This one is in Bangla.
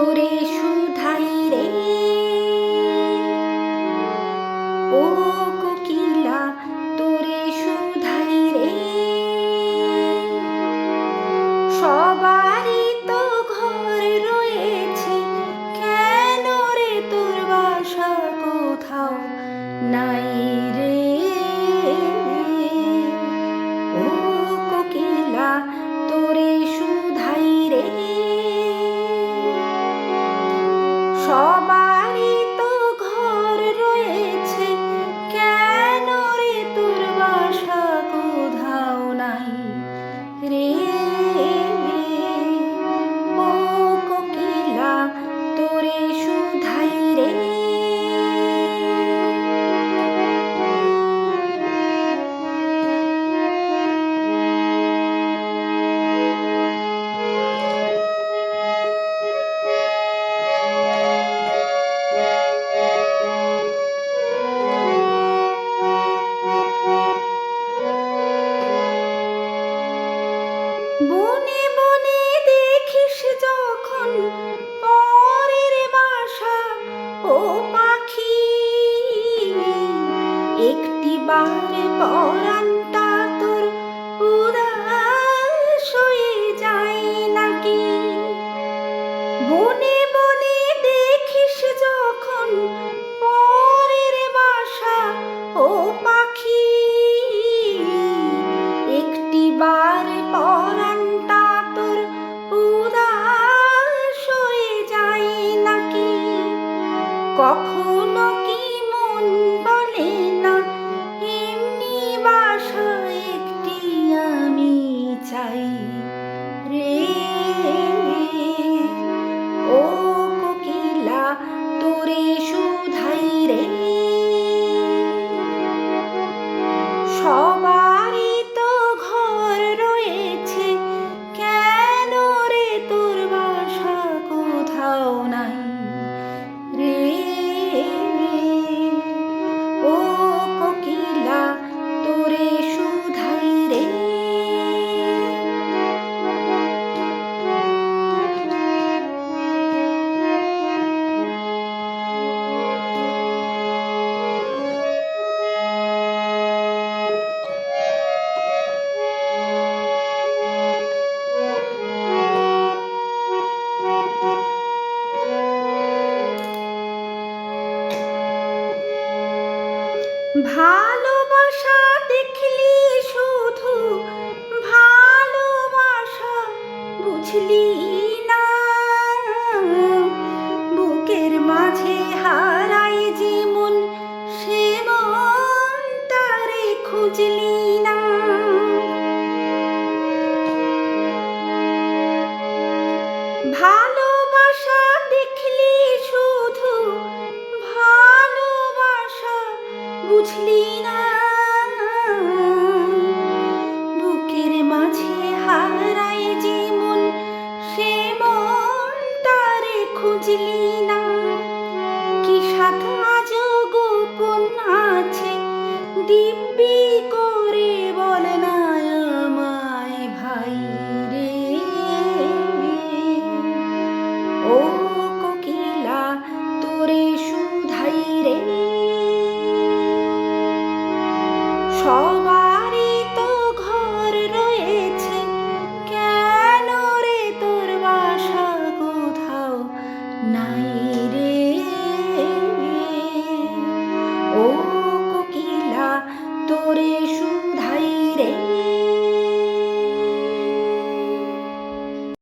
তোরে শুধাই রে ও কোকিলা তোরে শুধাই রে সবারই তো ঘর রয়েছে কেন রে তোর বাসা কোথাও নাই রে ও কোকিলা তোরে শুধাই রে সবারই তো ঘর রয়েছে কেন রে তোর বাসা কোথাও নাই রে ও কোকিলা তোরে শুধাই রে বনে বনে দেখিস যখন পরের বাসা ও পাখি একটি বার পরানটা তোর উদাস হয়ে যায় নাকি বনে বনে দেখিস যখন পরের বাসা ও পাখি একটি বার পরানটা তোর উদাস হয়ে যায় নাকি কখনো কি মন বলে না এমনি বাসা একটি আমি চাই রে ও কোকিলা তোরে শুধাই রে সবারই তো ঘর রয়েছে কেন রে তোর বাসা কোথাও নাই রে ও কোকিলা তোরে শুধাই রে ভালোবাসা দেখলি শুধু ভালোবাসা বুঝলি না বুকের মাঝে হারাই যেমন সে মন তারে খুঁজলি না ভালো